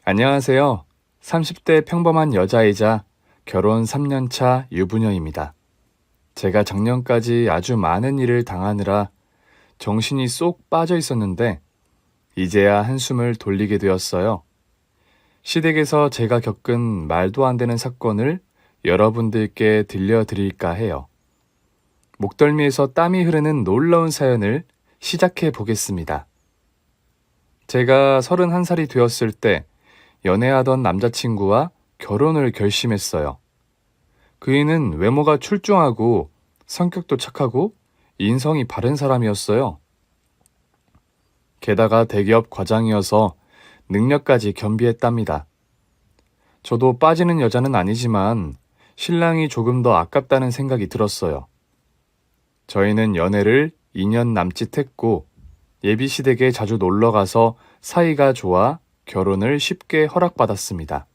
안녕하세요. 30대 평범한 여자이자 결혼 3년차 유부녀입니다. 제가 작년까지 아주 많은 일을 당하느라 정신이 쏙 빠져 있었는데 이제야 한숨을 돌리게 되었어요. 시댁에서 제가 겪은 말도 안 되는 사건을 여러분들께 들려드릴까 해요. 목덜미에서 땀이 흐르는 놀라운 사연을 시작해 보겠습니다. 제가 31살이 되었을 때 연애하던 남자친구와 결혼을 결심했어요. 그이는 외모가 출중하고 성격도 착하고 인성이 바른 사람이었어요. 게다가 대기업 과장이어서 능력까지 겸비했답니다. 저도 빠지는 여자는 아니지만 신랑이 조금 더 아깝다는 생각이 들었어요. 저희는 연애를 2년 남짓 했고 예비시댁에 자주 놀러가서 사이가 좋아 결혼을 쉽게 허락받았습니다.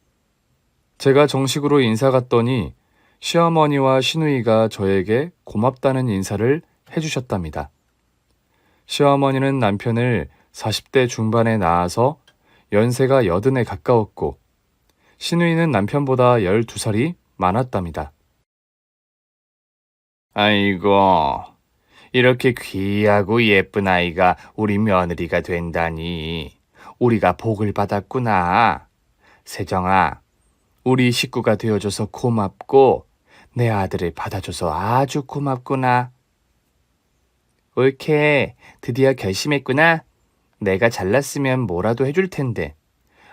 제가 정식으로 인사 갔더니 시어머니와 시누이가 저에게 고맙다는 인사를 해주셨답니다. 시어머니는 남편을 40대 중반에 낳아서 연세가 80에 가까웠고 시누이는 남편보다 12살이 많았답니다. 아이고, 이렇게 귀하고 예쁜 아이가 우리 며느리가 된다니. 우리가 복을 받았구나. 세정아, 우리 식구가 되어줘서 고맙고 내 아들을 받아줘서 아주 고맙구나. 옳게 드디어 결심했구나. 내가 잘났으면 뭐라도 해줄 텐데.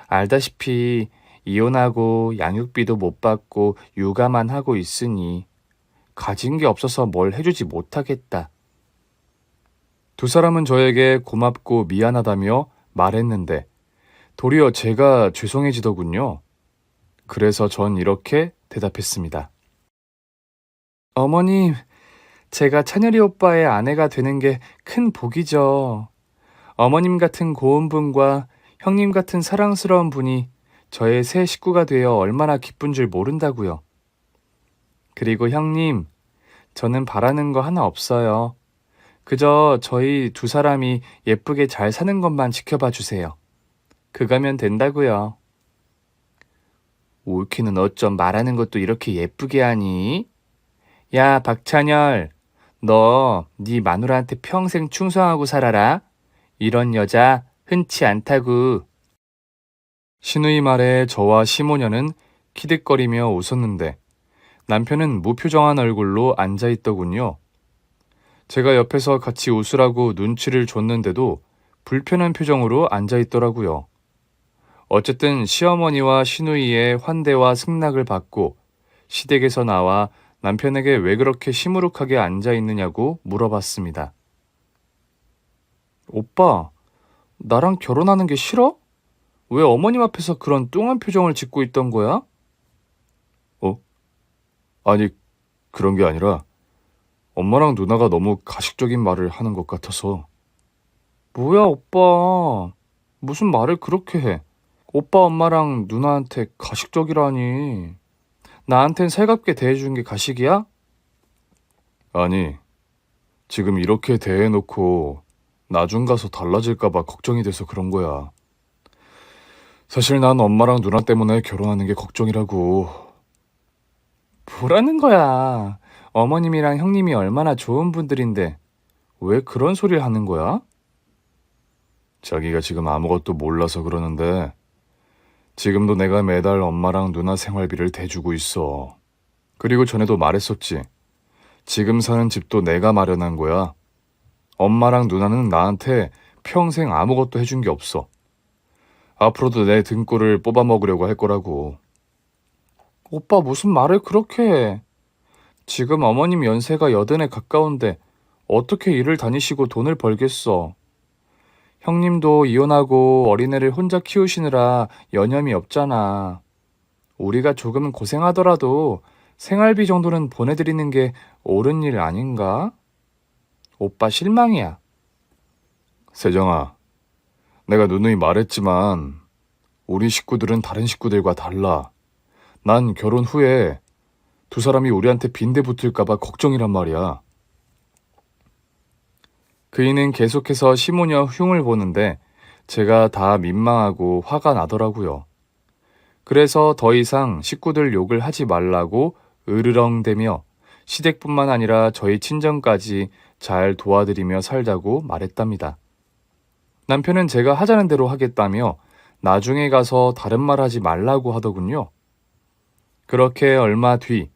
알다시피 이혼하고 양육비도 못 받고 육아만 하고 있으니 가진 게 없어서 뭘 해주지 못하겠다. 두 사람은 저에게 고맙고 미안하다며 말했는데 도리어 제가 죄송해지더군요. 그래서 전 이렇게 대답했습니다. 어머님, 제가 찬열이 오빠의 아내가 되는 게 큰 복이죠. 어머님 같은 고운 분과 형님 같은 사랑스러운 분이 저의 새 식구가 되어 얼마나 기쁜 줄 모른다고요. 그리고 형님, 저는 바라는 거 하나 없어요. 그저 저희 두 사람이 예쁘게 잘 사는 것만 지켜봐 주세요. 그거면 된다고요. 옳기는 어쩜 말하는 것도 이렇게 예쁘게 하니? 야, 박찬열, 너 네 마누라한테 평생 충성하고 살아라. 이런 여자 흔치 않다구. 시누이 말에 저와 시모녀는 키득거리며 웃었는데 남편은 무표정한 얼굴로 앉아있더군요. 제가 옆에서 같이 웃으라고 눈치를 줬는데도 불편한 표정으로 앉아있더라고요. 어쨌든 시어머니와 시누이의 환대와 승낙을 받고 시댁에서 나와 남편에게 왜 그렇게 시무룩하게 앉아있느냐고 물어봤습니다. 오빠, 나랑 결혼하는 게 싫어? 왜 어머님 앞에서 그런 뚱한 표정을 짓고 있던 거야? 아니, 그런 게 아니라 엄마랑 누나가 너무 가식적인 말을 하는 것 같아서. 뭐야, 오빠. 무슨 말을 그렇게 해? 오빠 엄마랑 누나한테 가식적이라니. 나한텐 살갑게 대해준 게 가식이야? 아니, 지금 이렇게 대해놓고 나중 가서 달라질까봐 걱정이 돼서 그런 거야. 사실 난 엄마랑 누나 때문에 결혼하는 게 걱정이라고. 뭐라는 거야. 어머님이랑 형님이 얼마나 좋은 분들인데 왜 그런 소리를 하는 거야? 자기가 지금 아무것도 몰라서 그러는데 지금도 내가 매달 엄마랑 누나 생활비를 대주고 있어. 그리고 전에도 말했었지. 지금 사는 집도 내가 마련한 거야. 엄마랑 누나는 나한테 평생 아무것도 해준 게 없어. 앞으로도 내 등골을 뽑아먹으려고 할 거라고. 오빠 무슨 말을 그렇게 해. 지금 어머님 연세가 80에 가까운데 어떻게 일을 다니시고 돈을 벌겠어. 형님도 이혼하고 어린애를 혼자 키우시느라 여념이 없잖아. 우리가 조금 고생하더라도 생활비 정도는 보내드리는 게 옳은 일 아닌가? 오빠 실망이야. 세정아, 내가 누누이 말했지만 우리 식구들은 다른 식구들과 달라. 난 결혼 후에 두 사람이 우리한테 빈대 붙을까봐 걱정이란 말이야. 그이는 계속해서 시모녀 흉을 보는데 제가 다 민망하고 화가 나더라고요. 그래서 더 이상 식구들 욕을 하지 말라고 으르렁대며 시댁뿐만 아니라 저희 친정까지 잘 도와드리며 살자고 말했답니다. 남편은 제가 하자는 대로 하겠다며 나중에 가서 다른 말 하지 말라고 하더군요. 그렇게 얼마 뒤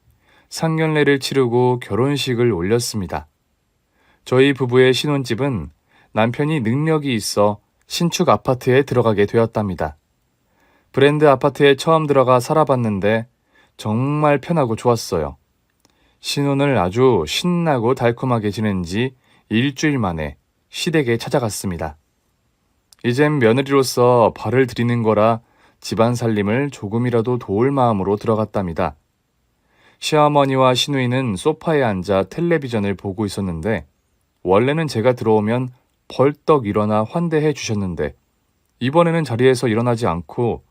상견례를 치르고 결혼식을 올렸습니다. 저희 부부의 신혼집은 남편이 능력이 있어 신축 아파트에 들어가게 되었답니다. 브랜드 아파트에 처음 들어가 살아봤는데 정말 편하고 좋았어요. 신혼을 아주 신나고 달콤하게 지낸 지 일주일 만에 시댁에 찾아갔습니다. 이젠 며느리로서 발을 들이는 거라 집안 살림을 조금이라도 도울 마음으로 들어갔답니다. 시어머니와 시누이는 소파에 앉아 텔레비전을 보고 있었는데 원래는 제가 들어오면 벌떡 일어나 환대해 주셨는데 이번에는 자리에서 일어나지 않고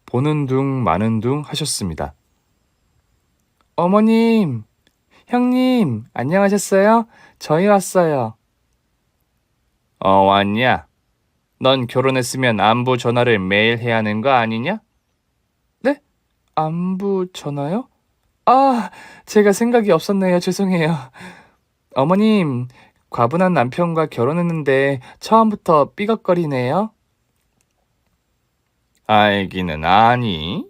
보는 둥 마는 둥 하셨습니다. 어머님, 형님, 안녕하셨어요? 저희 왔어요. 왔냐? 넌 결혼했으면 안부 전화를 매일 해야 하는 거 아니냐? 네? 안부 전화요? 아, 제가 생각이 없었네요. 죄송해요. 어머님, 과분한 남편과 결혼했는데 처음부터 삐걱거리네요. 알기는 아니.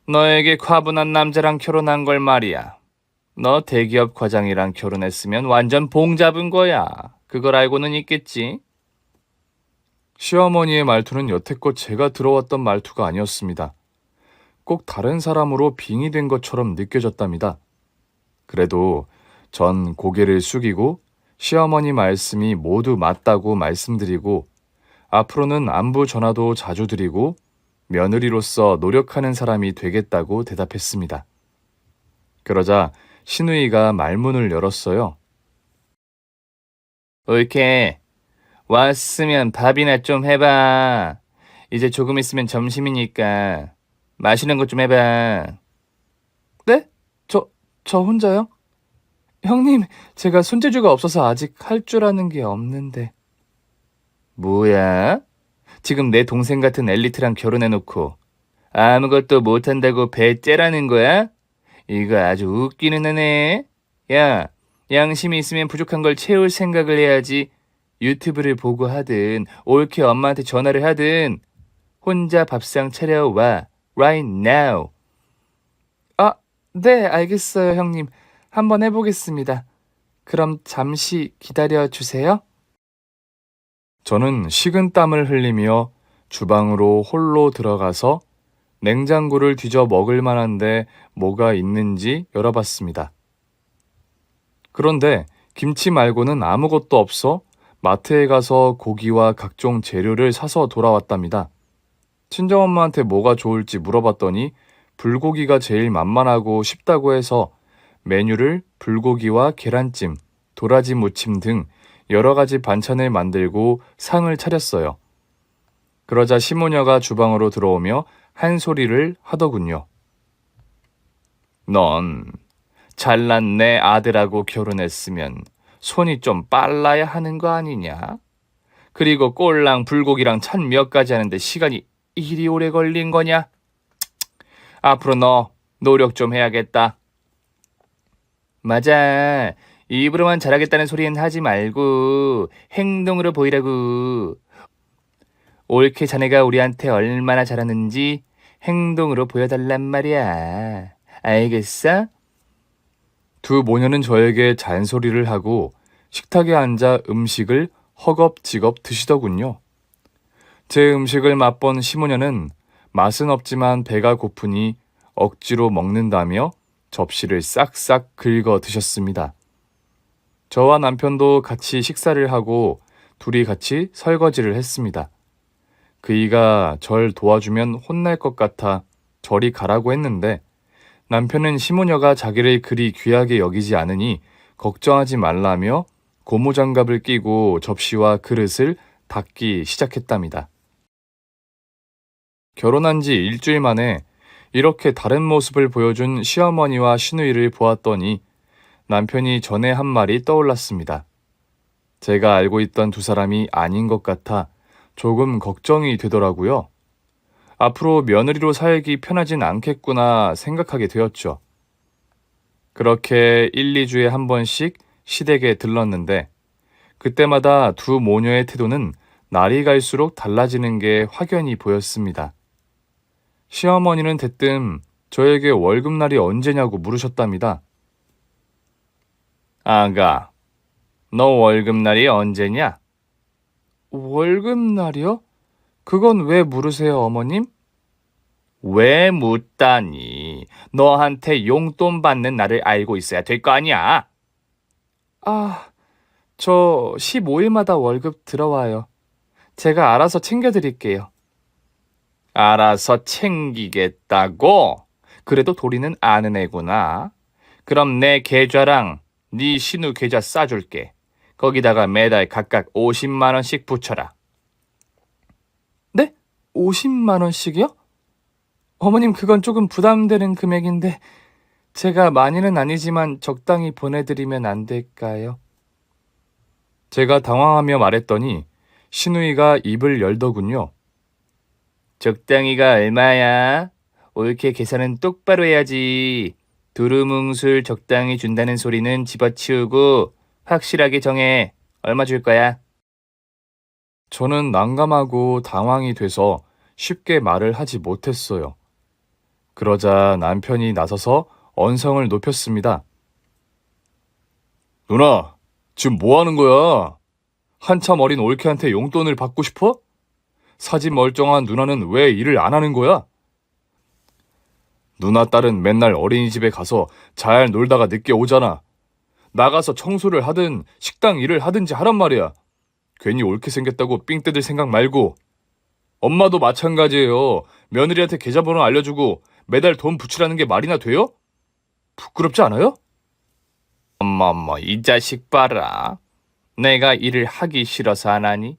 너에게 과분한 남자랑 결혼한 걸 말이야. 너 대기업 과장이랑 결혼했으면 완전 봉 잡은 거야. 그걸 알고는 있겠지? 시어머니의 말투는 여태껏 제가 들어왔던 말투가 아니었습니다. 꼭 다른 사람으로 빙의된 것처럼 느껴졌답니다. 그래도 전 고개를 숙이고 시어머니 말씀이 모두 맞다고 말씀드리고 앞으로는 안부 전화도 자주 드리고 며느리로서 노력하는 사람이 되겠다고 대답했습니다. 그러자 시누이가 말문을 열었어요. 옳게 왔으면 밥이나 좀 해봐. 이제 조금 있으면 점심이니까 맛있는 것 좀 해봐. 네? 저 혼자요? 형님, 제가 손재주가 없어서 아직 할 줄 아는 게 없는데. 뭐야? 지금 내 동생 같은 엘리트랑 결혼해놓고 아무것도 못한다고 배 째라는 거야? 이거 아주 웃기는 애네. 야, 양심이 있으면 부족한 걸 채울 생각을 해야지. 유튜브를 보고 하든 옳게 엄마한테 전화를 하든 혼자 밥상 차려와. Right now. 아, 네, 알겠어요, 형님. 한번 해보겠습니다. 그럼 잠시 기다려주세요. 저는 식은땀을 흘리며 주방으로 홀로 들어가서 냉장고를 뒤져 먹을 만한데 뭐가 있는지 열어봤습니다. 그런데 김치 말고는 아무것도 없어 마트에 가서 고기와 각종 재료를 사서 돌아왔답니다. 친정엄마한테 뭐가 좋을지 물어봤더니 불고기가 제일 만만하고 쉽다고 해서 메뉴를 불고기와 계란찜, 도라지 무침 등 여러 가지 반찬을 만들고 상을 차렸어요. 그러자 시모녀가 주방으로 들어오며 한 소리를 하더군요. 넌 잘난 내 아들하고 결혼했으면 손이 좀 빨라야 하는 거 아니냐? 그리고 꼴랑 불고기랑 찬 몇 가지 하는데 시간이 이리 오래 걸린 거냐? 앞으로 너 노력 좀 해야겠다. 맞아. 입으로만 잘하겠다는 소리는 하지 말고 행동으로 보이라고. 옳게 자네가 우리한테 얼마나 잘하는지 행동으로 보여달란 말이야. 알겠어? 두 모녀는 저에게 잔소리를 하고 식탁에 앉아 음식을 허겁지겁 드시더군요. 제 음식을 맛본 시모녀는 맛은 없지만 배가 고프니 억지로 먹는다며 접시를 싹싹 긁어 드셨습니다. 저와 남편도 같이 식사를 하고 둘이 같이 설거지를 했습니다. 그이가 절 도와주면 혼날 것 같아 저리 가라고 했는데 남편은 시모녀가 자기를 그리 귀하게 여기지 않으니 걱정하지 말라며 고무장갑을 끼고 접시와 그릇을 닦기 시작했답니다. 결혼한 지 일주일 만에 이렇게 다른 모습을 보여준 시어머니와 시누이를 보았더니 남편이 전에 한 말이 떠올랐습니다. 제가 알고 있던 두 사람이 아닌 것 같아 조금 걱정이 되더라고요. 앞으로 며느리로 살기 편하진 않겠구나 생각하게 되었죠. 그렇게 1, 2주에 한 번씩 시댁에 들렀는데 그때마다 두 모녀의 태도는 날이 갈수록 달라지는 게 확연히 보였습니다. 시어머니는 대뜸 저에게 월급날이 언제냐고 물으셨답니다. 아가, 너 월급날이 언제냐? 월급날이요? 그건 왜 물으세요, 어머님? 왜 묻다니? 너한테 용돈 받는 날을 알고 있어야 될 거 아니야? 아, 저 15일마다 월급 들어와요. 제가 알아서 챙겨드릴게요. 알아서 챙기겠다고? 그래도 도리는 아는 애구나. 그럼 내 계좌랑 네 신우 계좌 싸줄게. 거기다가 매달 각각 50만 원씩 붙여라. 네? 50만 원씩이요? 어머님, 그건 조금 부담되는 금액인데 제가 많이는 아니지만 적당히 보내드리면 안 될까요? 제가 당황하며 말했더니 신우이가 입을 열더군요. 적당히가 얼마야? 옳게 계산은 똑바로 해야지. 두루뭉술 적당히 준다는 소리는 집어치우고 확실하게 정해. 얼마 줄 거야? 저는 난감하고 당황이 돼서 쉽게 말을 하지 못했어요. 그러자 남편이 나서서 언성을 높였습니다. 누나, 지금 뭐 하는 거야? 한참 어린 올케한테 용돈을 받고 싶어? 사지 멀쩡한 누나는 왜 일을 안 하는 거야? 누나 딸은 맨날 어린이집에 가서 잘 놀다가 늦게 오잖아. 나가서 청소를 하든 식당 일을 하든지 하란 말이야. 괜히 옳게 생겼다고 삥 뜯을 생각 말고. 엄마도 마찬가지예요. 며느리한테 계좌번호 알려주고 매달 돈 붙이라는 게 말이나 돼요? 부끄럽지 않아요? 어머머, 이 자식 봐라. 내가 일을 하기 싫어서 안 하니?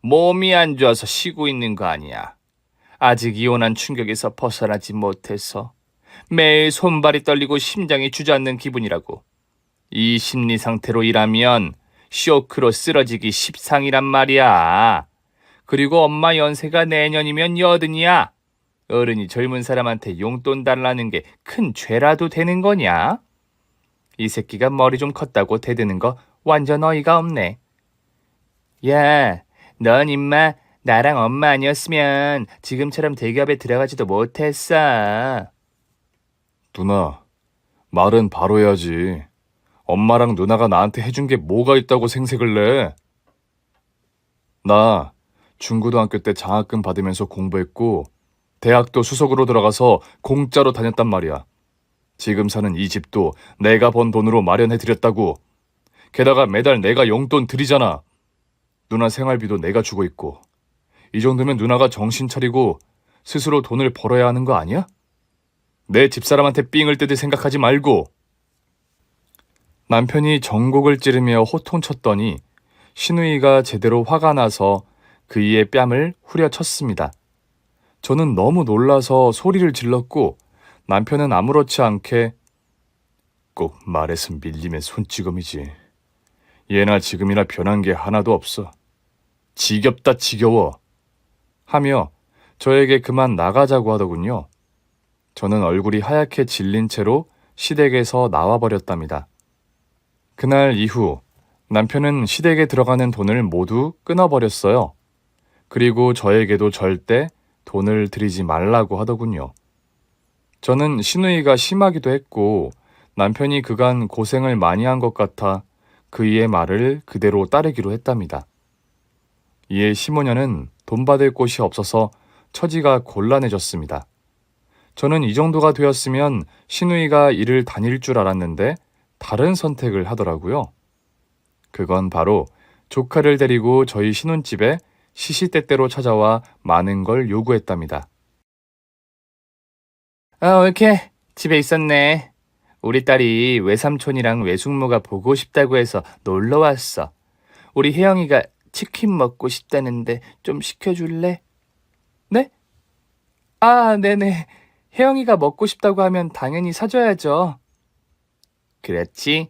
몸이 안 좋아서 쉬고 있는 거 아니야. 아직 이혼한 충격에서 벗어나지 못해서 매일 손발이 떨리고 심장이 주저앉는 기분이라고. 이 심리 상태로 일하면 쇼크로 쓰러지기 십상이란 말이야. 그리고 엄마 연세가 내년이면 80이야. 어른이 젊은 사람한테 용돈 달라는 게 큰 죄라도 되는 거냐? 이 새끼가 머리 좀 컸다고 대드는 거 완전 어이가 없네. 야, 넌 임마 나랑 엄마 아니었으면 지금처럼 대기업에 들어가지도 못했어. 누나, 말은 바로 해야지. 엄마랑 누나가 나한테 해준 게 뭐가 있다고 생색을 내? 나 중고등학교 때 장학금 받으면서 공부했고 대학도 수석으로 들어가서 공짜로 다녔단 말이야. 지금 사는 이 집도 내가 번 돈으로 마련해드렸다고. 게다가 매달 내가 용돈 드리잖아. 누나 생활비도 내가 주고 있고. 이 정도면 누나가 정신 차리고 스스로 돈을 벌어야 하는 거 아니야? 내 집사람한테 삥을 뜯을 생각하지 말고. 남편이 전곡을 찌르며 호통쳤더니 신우이가 제대로 화가 나서 그이의 뺨을 후려쳤습니다. 저는 너무 놀라서 소리를 질렀고 남편은 아무렇지 않게 꼭 말해서 밀리면 손찌검이지. 예나 지금이나 변한 게 하나도 없어. 지겹다 지겨워. 하며 저에게 그만 나가자고 하더군요. 저는 얼굴이 하얗게 질린 채로 시댁에서 나와버렸답니다. 그날 이후 남편은 시댁에 들어가는 돈을 모두 끊어버렸어요. 그리고 저에게도 절대 돈을 들이지 말라고 하더군요. 저는 시누이가 심하기도 했고 남편이 그간 고생을 많이 한 것 같아 그이의 말을 그대로 따르기로 했답니다. 이에 시모녀는 돈 받을 곳이 없어서 처지가 곤란해졌습니다. 저는 이 정도가 되었으면 시누이가 일을 다닐 줄 알았는데 다른 선택을 하더라고요. 그건 바로 조카를 데리고 저희 신혼집에 시시때때로 찾아와 많은 걸 요구했답니다. 이렇게 집에 있었네. 우리 딸이 외삼촌이랑 외숙모가 보고 싶다고 해서 놀러 왔어. 우리 혜영이가 치킨 먹고 싶다는데 좀 시켜줄래? 네? 아, 네네. 혜영이가 먹고 싶다고 하면 당연히 사줘야죠. 그렇지.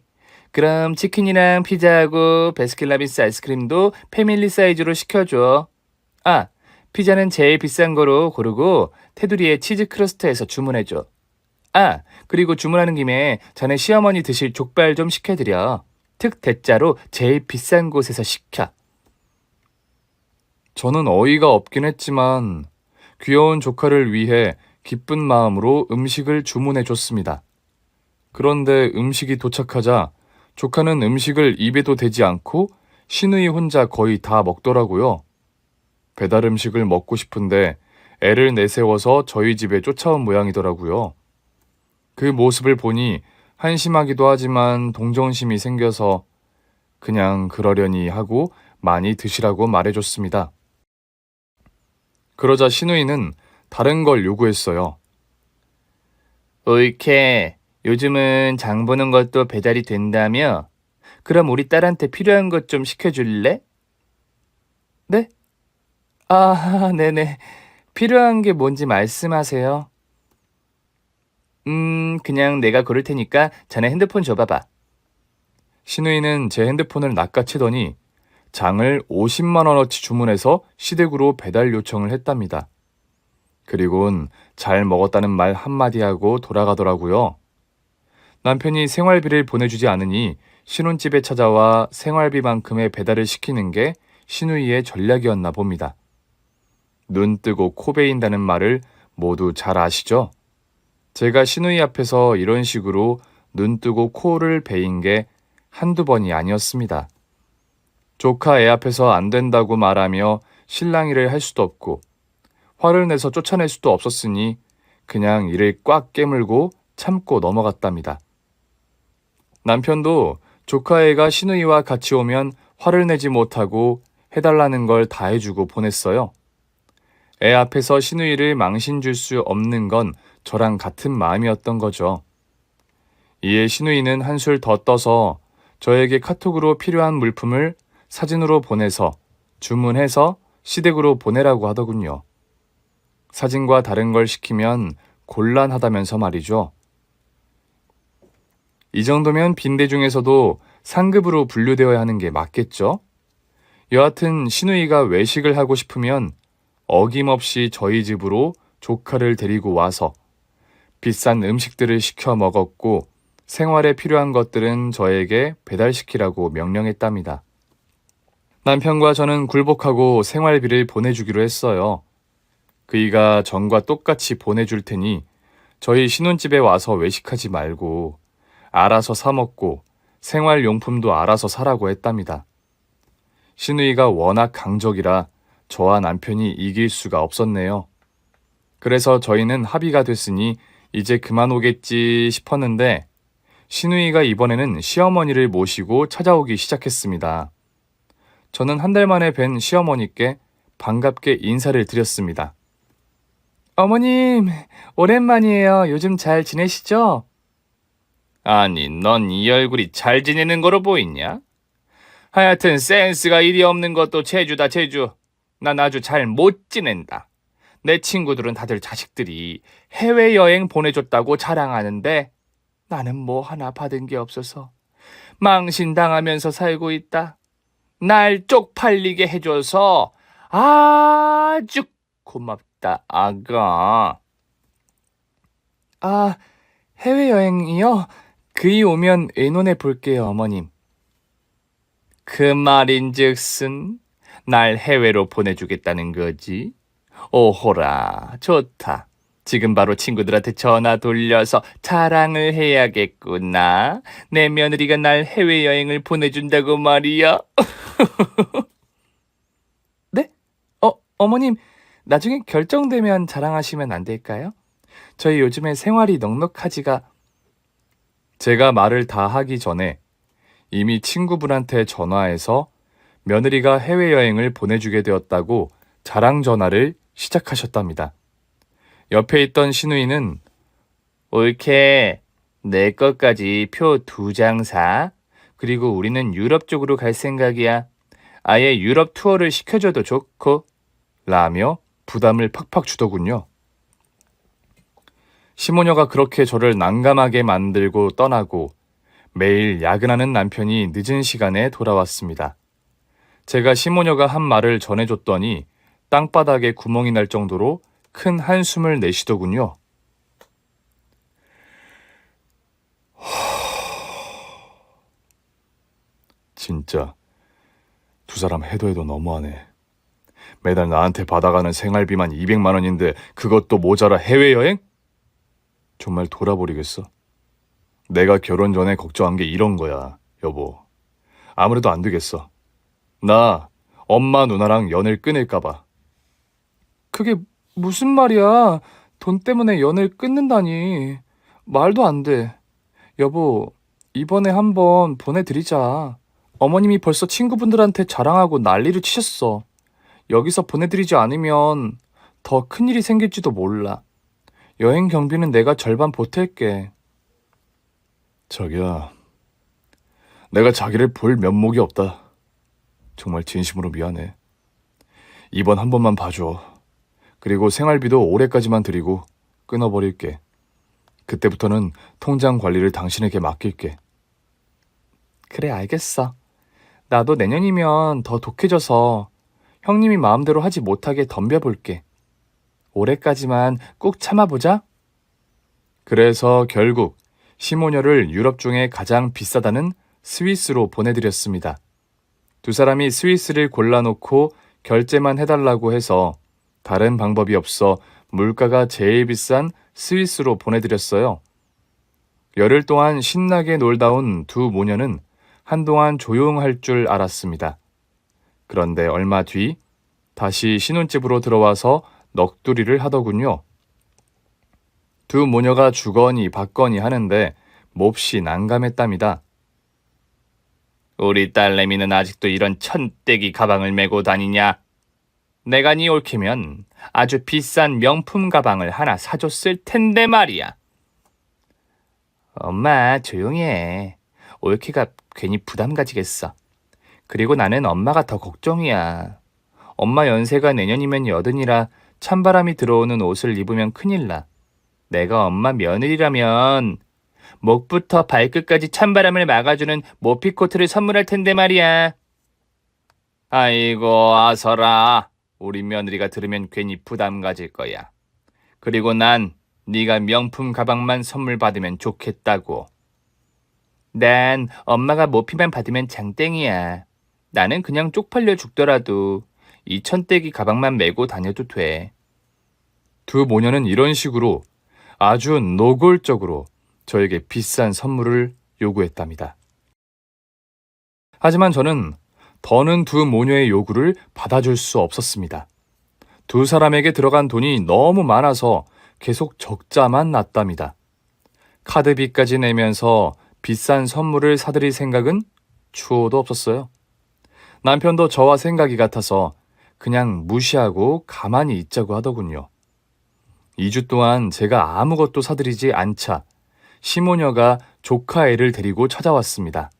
그럼 치킨이랑 피자하고 베스킨라빈스 아이스크림도 패밀리 사이즈로 시켜줘. 아, 피자는 제일 비싼 거로 고르고 테두리에 치즈 크러스트해서 주문해줘. 아, 그리고 주문하는 김에 자네 시어머니 드실 족발 좀 시켜드려. 특 대짜로 제일 비싼 곳에서 시켜. 저는 어이가 없긴 했지만 귀여운 조카를 위해 기쁜 마음으로 음식을 주문해 줬습니다. 그런데 음식이 도착하자 조카는 음식을 입에도 대지 않고 시누이 혼자 거의 다 먹더라고요. 배달 음식을 먹고 싶은데 애를 내세워서 저희 집에 쫓아온 모양이더라고요. 그 모습을 보니 한심하기도 하지만 동정심이 생겨서 그냥 그러려니 하고 많이 드시라고 말해줬습니다. 그러자 시누이는 다른 걸 요구했어요. 옳게. 요즘은 장 보는 것도 배달이 된다며? 그럼 우리 딸한테 필요한 것 좀 시켜줄래? 네? 아, 네네. 필요한 게 뭔지 말씀하세요. 그냥 내가 고를 테니까 자네 핸드폰 줘봐봐. 시누이는 제 핸드폰을 낚아채더니 장을 50만 원어치 주문해서 시댁으로 배달 요청을 했답니다. 그리곤 잘 먹었다는 말 한마디 하고 돌아가더라고요. 남편이 생활비를 보내주지 않으니 신혼집에 찾아와 생활비만큼의 배달을 시키는 게 시누이의 전략이었나 봅니다. 눈 뜨고 코 베인다는 말을 모두 잘 아시죠? 제가 시누이 앞에서 이런 식으로 눈 뜨고 코를 베인 게 한두 번이 아니었습니다. 조카 애 앞에서 안 된다고 말하며 실랑이를 할 수도 없고 화를 내서 쫓아낼 수도 없었으니 그냥 이를 꽉 깨물고 참고 넘어갔답니다. 남편도 조카 애가 시누이와 같이 오면 화를 내지 못하고 해달라는 걸 다 해주고 보냈어요. 애 앞에서 시누이를 망신 줄 수 없는 건 저랑 같은 마음이었던 거죠. 이에 시누이는 한술 더 떠서 저에게 카톡으로 필요한 물품을 사진으로 보내서 주문해서 시댁으로 보내라고 하더군요. 사진과 다른 걸 시키면 곤란하다면서 말이죠. 이 정도면 빈대 중에서도 상급으로 분류되어야 하는 게 맞겠죠? 여하튼 시누이가 외식을 하고 싶으면 어김없이 저희 집으로 조카를 데리고 와서 비싼 음식들을 시켜 먹었고 생활에 필요한 것들은 저에게 배달시키라고 명령했답니다. 남편과 저는 굴복하고 생활비를 보내주기로 했어요. 그이가 전과 똑같이 보내줄 테니 저희 신혼집에 와서 외식하지 말고 알아서 사 먹고 생활용품도 알아서 사라고 했답니다. 시누이가 워낙 강적이라 저와 남편이 이길 수가 없었네요. 그래서 저희는 합의가 됐으니 이제 그만 오겠지 싶었는데 시누이가 이번에는 시어머니를 모시고 찾아오기 시작했습니다. 저는 한 달 만에 뵌 시어머니께 반갑게 인사를 드렸습니다. 어머님, 오랜만이에요. 요즘 잘 지내시죠? 아니, 넌 이 얼굴이 잘 지내는 거로 보이냐? 하여튼 센스가 이리 없는 것도 재주다, 재주. 난 아주 잘 못 지낸다. 내 친구들은 다들 자식들이 해외여행 보내줬다고 자랑하는데 나는 뭐 하나 받은 게 없어서 망신당하면서 살고 있다. 날 쪽팔리게 해줘서 아주 고맙다, 아가. 아, 해외여행이요? 그이 오면 의논해 볼게요, 어머님. 그 말인즉슨 날 해외로 보내주겠다는 거지? 오호라, 좋다. 지금 바로 친구들한테 전화 돌려서 자랑을 해야겠구나. 내 며느리가 날 해외여행을 보내준다고 말이야. 네? 어머님, 나중에 결정되면 자랑하시면 안 될까요? 저희 요즘에 생활이 넉넉하지가... 제가 말을 다 하기 전에 이미 친구분한테 전화해서 며느리가 해외여행을 보내주게 되었다고 자랑 전화를 시작하셨답니다. 옆에 있던 시누이는 옳게 내 것까지 표 2장 사. 그리고 우리는 유럽 쪽으로 갈 생각이야. 아예 유럽 투어를 시켜줘도 좋고 라며 부담을 팍팍 주더군요. 시모녀가 그렇게 저를 난감하게 만들고 떠나고 매일 야근하는 남편이 늦은 시간에 돌아왔습니다. 제가 시모녀가 한 말을 전해줬더니 땅바닥에 구멍이 날 정도로 큰 한숨을 내쉬더군요. 진짜 두 사람 해도 해도 너무하네. 매달 나한테 받아가는 생활비만 200만 원인데 그것도 모자라 해외여행? 정말 돌아버리겠어. 내가 결혼 전에 걱정한 게 이런 거야, 여보. 아무래도 안 되겠어. 나 엄마 누나랑 연을 끊을까 봐. 그게 무슨 말이야? 돈 때문에 연을 끊는다니. 말도 안 돼. 여보, 이번에 한번 보내드리자. 어머님이 벌써 친구분들한테 자랑하고 난리를 치셨어. 여기서 보내드리지 않으면 더 큰일이 생길지도 몰라. 여행 경비는 내가 절반 보탤게. 자기야, 내가 자기를 볼 면목이 없다. 정말 진심으로 미안해. 이번 한 번만 봐줘. 그리고 생활비도 올해까지만 드리고 끊어버릴게. 그때부터는 통장 관리를 당신에게 맡길게. 그래, 알겠어. 나도 내년이면 더 독해져서 형님이 마음대로 하지 못하게 덤벼볼게. 올해까지만 꾹 참아보자. 그래서 결국 시모녀를 유럽 중에 가장 비싸다는 스위스로 보내드렸습니다. 두 사람이 스위스를 골라놓고 결제만 해달라고 해서 다른 방법이 없어 물가가 제일 비싼 스위스로 보내드렸어요. 열흘 동안 신나게 놀다 온 두 모녀는 한동안 조용할 줄 알았습니다. 그런데 얼마 뒤 다시 신혼집으로 들어와서 넋두리를 하더군요. 두 모녀가 주거니 받거니 하는데 몹시 난감했답니다. 우리 딸내미는 아직도 이런 천떼기 가방을 메고 다니냐? 내가 네 올케면 아주 비싼 명품 가방을 하나 사줬을 텐데 말이야. 엄마, 조용히 해. 올케가 괜히 부담 가지겠어. 그리고 나는 엄마가 더 걱정이야. 엄마 연세가 내년이면 80이라 찬바람이 들어오는 옷을 입으면 큰일 나. 내가 엄마 며느리라면 목부터 발끝까지 찬바람을 막아주는 모피코트를 선물할 텐데 말이야. 아이고, 아서라. 우리 며느리가 들으면 괜히 부담 가질 거야. 그리고 난 네가 명품 가방만 선물 받으면 좋겠다고. 난 엄마가 모피만 받으면 장땡이야. 나는 그냥 쪽팔려 죽더라도 이 천떼기 가방만 메고 다녀도 돼. 두 모녀는 이런 식으로 아주 노골적으로 저에게 비싼 선물을 요구했답니다. 하지만 저는 더는 두 모녀의 요구를 받아줄 수 없었습니다. 두 사람에게 들어간 돈이 너무 많아서 계속 적자만 났답니다. 카드비까지 내면서 비싼 선물을 사드릴 생각은 추호도 없었어요. 남편도 저와 생각이 같아서 그냥 무시하고 가만히 있자고 하더군요. 2주 동안 제가 아무것도 사드리지 않자 시모녀가 조카 애를 데리고 찾아왔습니다.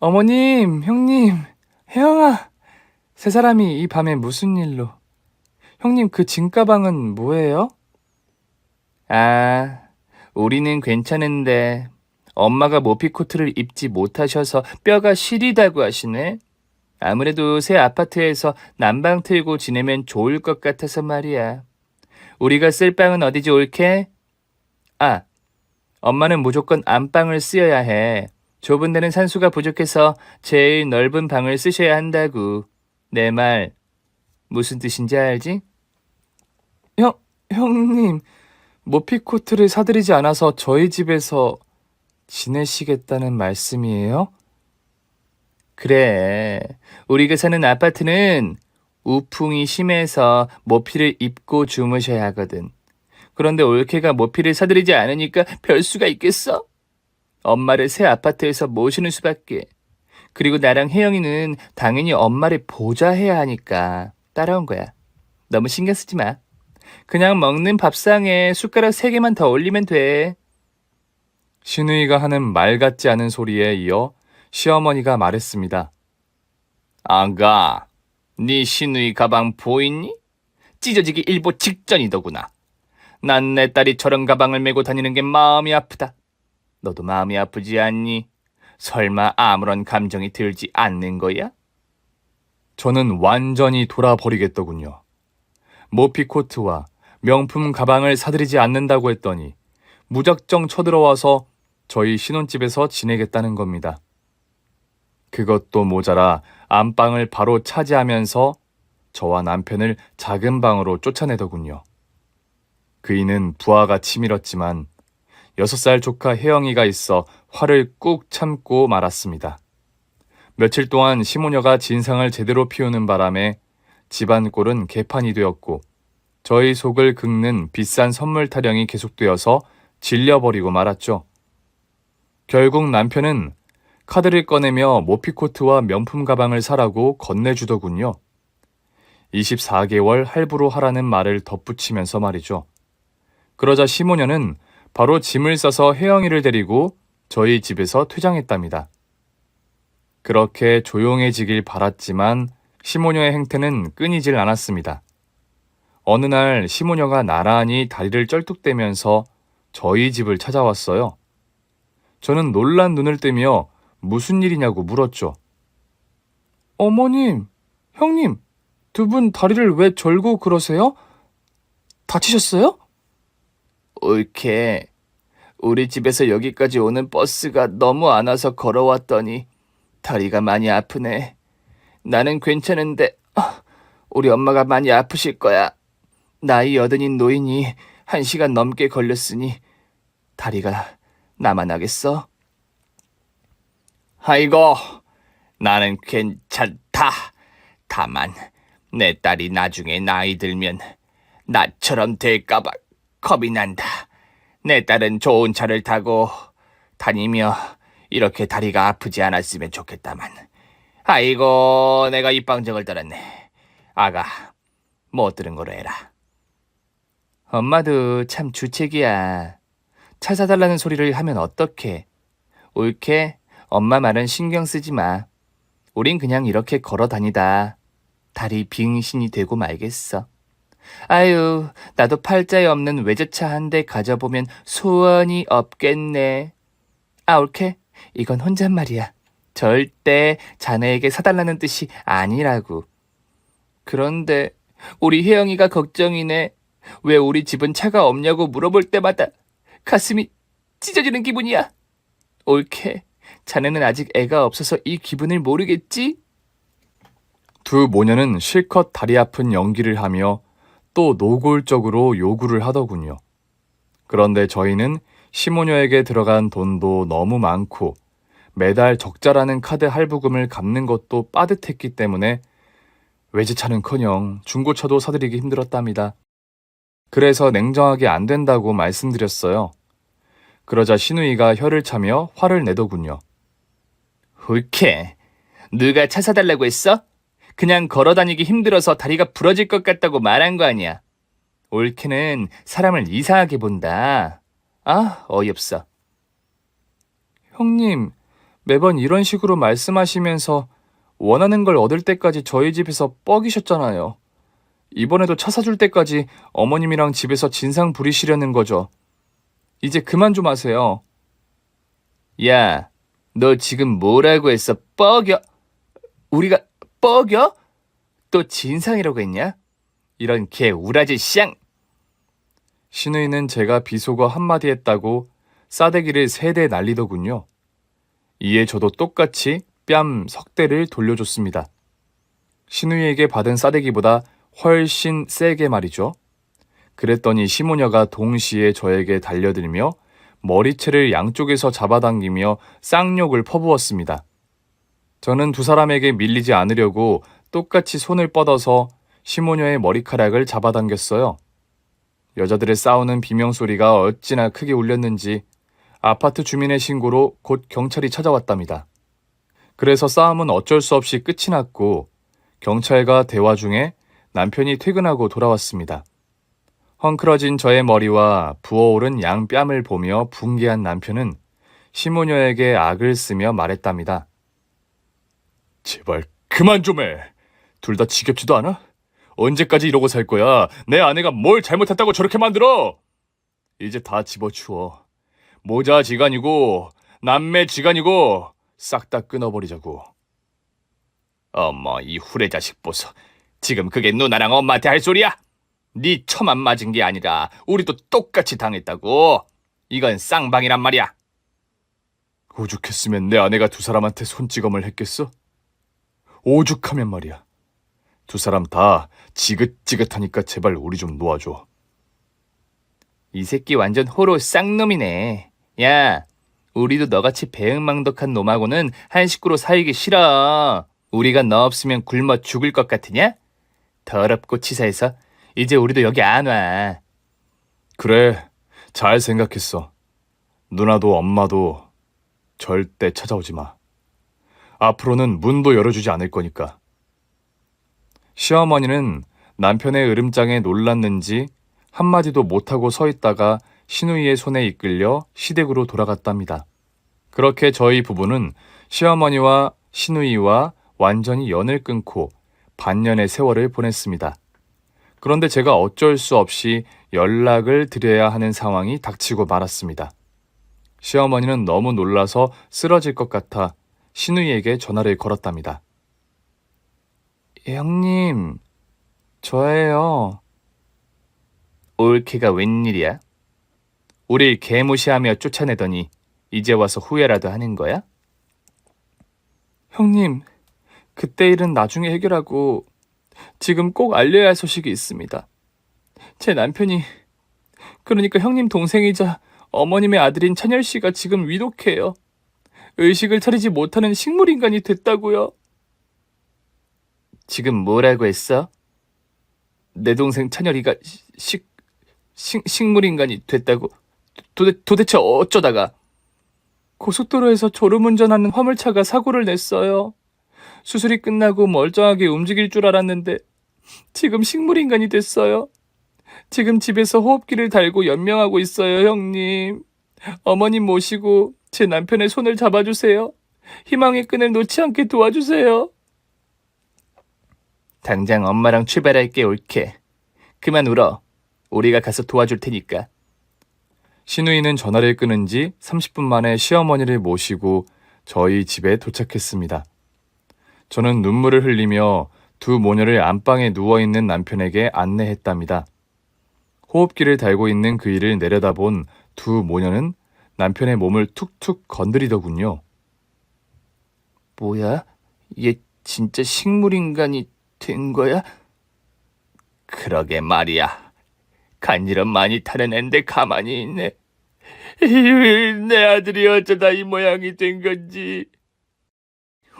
어머님, 형님, 혜영아. 세 사람이 이 밤에 무슨 일로? 형님, 그 짐가방은 뭐예요? 아, 우리는 괜찮은데 엄마가 모피코트를 입지 못하셔서 뼈가 시리다고 하시네. 아무래도 새 아파트에서 난방 틀고 지내면 좋을 것 같아서 말이야. 우리가 쓸 방은 어디지 올케? 아, 엄마는 무조건 안방을 쓰여야 해. 좁은 데는 산소가 부족해서 제일 넓은 방을 쓰셔야 한다고. 내 말 무슨 뜻인지 알지? 형님, 모피코트를 사드리지 않아서 저희 집에서 지내시겠다는 말씀이에요? 그래, 우리가 사는 아파트는 우풍이 심해서 모피를 입고 주무셔야 하거든. 그런데 올케가 모피를 사드리지 않으니까 별 수가 있겠어? 엄마를 새 아파트에서 모시는 수밖에. 그리고 나랑 혜영이는 당연히 엄마를 보좌해야 하니까 따라온 거야. 너무 신경 쓰지 마. 그냥 먹는 밥상에 숟가락 3개만 더 올리면 돼. 시누이가 하는 말 같지 않은 소리에 이어 시어머니가 말했습니다. 아가, 네 시누이 가방 보이니? 찢어지기 일보 직전이더구나. 난 내 딸이 저런 가방을 메고 다니는 게 마음이 아프다. 너도 마음이 아프지 않니? 설마 아무런 감정이 들지 않는 거야? 저는 완전히 돌아버리겠더군요. 모피코트와 명품 가방을 사들이지 않는다고 했더니 무작정 쳐들어와서 저희 신혼집에서 지내겠다는 겁니다. 그것도 모자라 안방을 바로 차지하면서 저와 남편을 작은 방으로 쫓아내더군요. 그이는 부하가 치밀었지만 6살 조카 혜영이가 있어 화를 꾹 참고 말았습니다. 며칠 동안 시모녀가 진상을 제대로 피우는 바람에 집안 꼴은 개판이 되었고 저희 속을 긁는 비싼 선물 타령이 계속되어서 질려버리고 말았죠. 결국 남편은 카드를 꺼내며 모피코트와 명품 가방을 사라고 건네주더군요. 24개월 할부로 하라는 말을 덧붙이면서 말이죠. 그러자 시모녀는 바로 짐을 싸서 혜영이를 데리고 저희 집에서 퇴장했답니다. 그렇게 조용해지길 바랐지만 시모녀의 행태는 끊이질 않았습니다. 어느 날 시모녀가 나란히 다리를 쩔뚝대면서 저희 집을 찾아왔어요. 저는 놀란 눈을 뜨며 무슨 일이냐고 물었죠. 어머님, 형님, 두 분 다리를 왜 절고 그러세요? 다치셨어요? 옳게. 우리 집에서 여기까지 오는 버스가 너무 안 와서 걸어왔더니 다리가 많이 아프네. 나는 괜찮은데 우리 엄마가 많이 아프실 거야. 나이 80인 노인이 1시간 넘게 걸렸으니 다리가 나만 하겠어? 아이고, 나는 괜찮다. 다만 내 딸이 나중에 나이 들면 나처럼 될까봐 겁이 난다. 내 딸은 좋은 차를 타고 다니며 이렇게 다리가 아프지 않았으면 좋겠다만. 아이고, 내가 입방정을 떨었네. 아가, 못 들은 거로 해라. 엄마도 참 주책이야. 차 사달라는 소리를 하면 어떡해. 옳게, 엄마 말은 신경 쓰지 마. 우린 그냥 이렇게 걸어 다니다 다리 빙신이 되고 말겠어. 아유, 나도 팔자에 없는 외제차 한 대 가져보면 소원이 없겠네. 아, 옳게, 이건 혼잣말이야. 절대 자네에게 사달라는 뜻이 아니라고. 그런데 우리 혜영이가 걱정이네. 왜 우리 집은 차가 없냐고 물어볼 때마다 가슴이 찢어지는 기분이야. 옳게, 자네는 아직 애가 없어서 이 기분을 모르겠지? 두 모녀는 실컷 다리 아픈 연기를 하며 또 노골적으로 요구를 하더군요. 그런데 저희는 시모녀에게 들어간 돈도 너무 많고 매달 적자라는 카드 할부금을 갚는 것도 빠듯했기 때문에 외제차는커녕 중고차도 사들이기 힘들었답니다. 그래서 냉정하게 안 된다고 말씀드렸어요. 그러자 시누이가 혀를 차며 화를 내더군요. 옳게, 누가 차 사달라고 했어? 그냥 걸어다니기 힘들어서 다리가 부러질 것 같다고 말한 거 아니야. 옳게는 사람을 이상하게 본다. 아, 어이없어. 형님, 매번 이런 식으로 말씀하시면서 원하는 걸 얻을 때까지 저희 집에서 뻐기셨잖아요. 이번에도 차 사줄 때까지 어머님이랑 집에서 진상 부리시려는 거죠. 이제 그만 좀 하세요. 야, 너 지금 뭐라고 했어? 뻐겨? 우리가 뻐겨? 또 진상이라고 했냐? 이런 개 우라지 쌍! 시누이는 제가 비속어 한마디 했다고 싸대기를 3대 날리더군요. 이에 저도 똑같이 뺨 석 대를 돌려줬습니다. 시누이에게 받은 싸대기보다 훨씬 세게 말이죠. 그랬더니 시모녀가 동시에 저에게 달려들며 머리채를 양쪽에서 잡아당기며 쌍욕을 퍼부었습니다. 저는 두 사람에게 밀리지 않으려고 똑같이 손을 뻗어서 시모녀의 머리카락을 잡아당겼어요. 여자들의 싸우는 비명소리가 어찌나 크게 울렸는지 아파트 주민의 신고로 곧 경찰이 찾아왔답니다. 그래서 싸움은 어쩔 수 없이 끝이 났고 경찰과 대화 중에 남편이 퇴근하고 돌아왔습니다. 헝클어진 저의 머리와 부어오른 양뺨을 보며 분개한 남편은 시모녀에게 악을 쓰며 말했답니다. 제발 그만 좀 해. 둘 다 지겹지도 않아? 언제까지 이러고 살 거야? 내 아내가 뭘 잘못했다고 저렇게 만들어? 이제 다 집어치워. 모자 지간이고 남매 지간이고 싹 다 끊어버리자고. 어머, 이 후레 자식 보소. 지금 그게 누나랑 엄마한테 할 소리야? 네 처만 맞은 게 아니라 우리도 똑같이 당했다고. 이건 쌍방이란 말이야. 오죽했으면 내 아내가 두 사람한테 손찌검을 했겠어? 오죽하면 말이야. 두 사람 다 지긋지긋하니까 제발 우리 좀 놓아줘. 이 새끼 완전 호로 쌍놈이네. 야, 우리도 너같이 배은망덕한 놈하고는 한 식구로 살기 싫어. 우리가 너 없으면 굶어 죽을 것 같으냐? 더럽고 치사해서 이제 우리도 여기 안 와. 그래, 잘 생각했어. 누나도 엄마도 절대 찾아오지 마. 앞으로는 문도 열어주지 않을 거니까. 시어머니는 남편의 으름장에 놀랐는지 한마디도 못하고 서 있다가 시누이의 손에 이끌려 시댁으로 돌아갔답니다. 그렇게 저희 부부는 시어머니와 시누이와 완전히 연을 끊고 반년의 세월을 보냈습니다. 그런데 제가 어쩔 수 없이 연락을 드려야 하는 상황이 닥치고 말았습니다. 시어머니는 너무 놀라서 쓰러질 것 같아 시누이에게 전화를 걸었답니다. 형님, 저예요. 올케가 웬일이야? 우릴 개무시하며 쫓아내더니 이제 와서 후회라도 하는 거야? 형님, 그때 일은 나중에 해결하고 지금 꼭 알려야 할 소식이 있습니다. 제 남편이, 그러니까 형님 동생이자 어머님의 아들인 찬열 씨가 지금 위독해요. 의식을 차리지 못하는 식물인간이 됐다고요. 지금 뭐라고 했어? 내 동생 찬열이가 식물인간이 됐다고? 도대체 어쩌다가? 고속도로에서 졸음운전하는 화물차가 사고를 냈어요. 수술이 끝나고 멀쩡하게 움직일 줄 알았는데 지금 식물인간이 됐어요. 지금 집에서 호흡기를 달고 연명하고 있어요, 형님. 어머님 모시고 제 남편의 손을 잡아주세요. 희망의 끈을 놓지 않게 도와주세요. 당장 엄마랑 출발할게, 올케. 그만 울어. 우리가 가서 도와줄 테니까. 시누이는 전화를 끊은 지 30분 만에 시어머니를 모시고 저희 집에 도착했습니다. 저는 눈물을 흘리며 두 모녀를 안방에 누워있는 남편에게 안내했답니다. 호흡기를 달고 있는 그 일을 내려다본 두 모녀는 남편의 몸을 툭툭 건드리더군요. 뭐야? 얘 진짜 식물인간이 된 거야? 그러게 말이야. 간지럼 많이 타는 앤데 가만히 있네. 내 아들이 어쩌다 이 모양이 된 건지.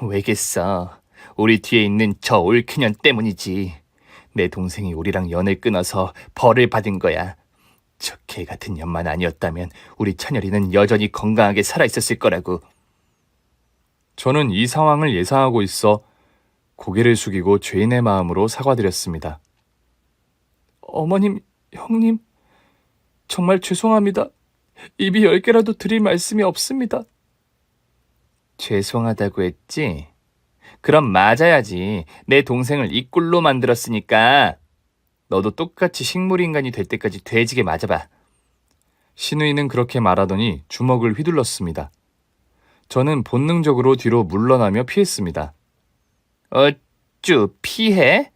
왜겠어. 우리 뒤에 있는 저 올크년 때문이지. 내 동생이 우리랑 연을 끊어서 벌을 받은 거야. 저 개 같은 년만 아니었다면 우리 찬열이는 여전히 건강하게 살아있었을 거라고. 저는 이 상황을 예상하고 있어 고개를 숙이고 죄인의 마음으로 사과드렸습니다. 어머님, 형님, 정말 죄송합니다. 입이 10개라도 드릴 말씀이 없습니다. 죄송하다고 했지? 그럼 맞아야지. 내 동생을 이 꼴로 만들었으니까 너도 똑같이 식물인간이 될 때까지 돼지게 맞아봐. 시누이는 그렇게 말하더니 주먹을 휘둘렀습니다. 저는 본능적으로 뒤로 물러나며 피했습니다. 어쭈 피해?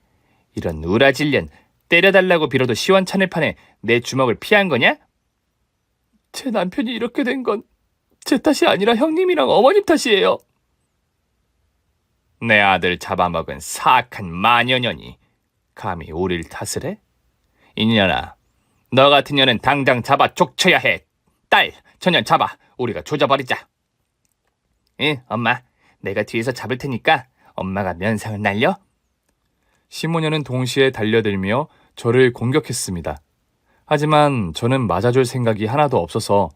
이런 우라질년. 때려달라고 빌어도 시원찮을 판에 내 주먹을 피한 거냐? 제 남편이 이렇게 된 건 제 탓이 아니라 형님이랑 어머님 탓이에요. 내 아들 잡아먹은 사악한 마녀년이 감히 우릴 탓을 해? 이년아, 너 같은 년은 당장 잡아 족쳐야 해. 딸, 저년 잡아. 우리가 조져버리자. 응, 엄마. 내가 뒤에서 잡을 테니까 엄마가 면상을 날려. 시모녀는 동시에 달려들며 저를 공격했습니다. 하지만 저는 맞아줄 생각이 하나도 없어서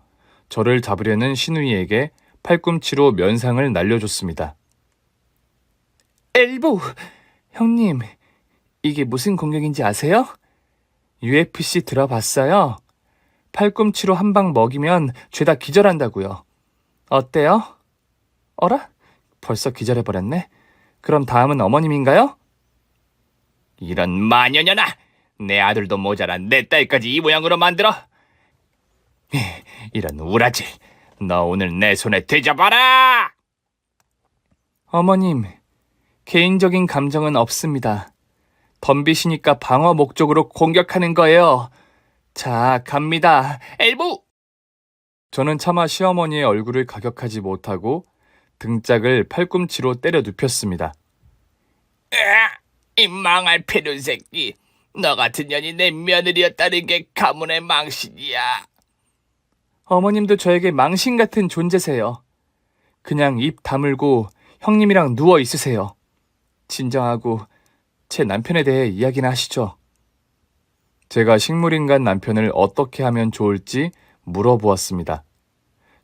저를 잡으려는 시누이에게 팔꿈치로 면상을 날려줬습니다. 엘보! 형님, 이게 무슨 공격인지 아세요? UFC 들어봤어요? 팔꿈치로 한 방 먹이면 죄다 기절한다고요. 어때요? 어라? 벌써 기절해버렸네? 그럼 다음은 어머님인가요? 이런 마녀년아! 내 아들도 모자란 내 딸까지 이 모양으로 만들어? 이런 우라질! 너 오늘 내 손에 대접하라! 어머님, 개인적인 감정은 없습니다. 덤비시니까 방어 목적으로 공격하는 거예요. 자, 갑니다. 엘보! 저는 차마 시어머니의 얼굴을 가격하지 못하고 등짝을 팔꿈치로 때려 눕혔습니다. 이 망할 페루 새끼. 너 같은 년이 내 며느리였다는 게 가문의 망신이야. 어머님도 저에게 망신 같은 존재세요. 그냥 입 다물고 형님이랑 누워 있으세요. 진정하고 제 남편에 대해 이야기나 하시죠. 제가 식물인간 남편을 어떻게 하면 좋을지 물어보았습니다.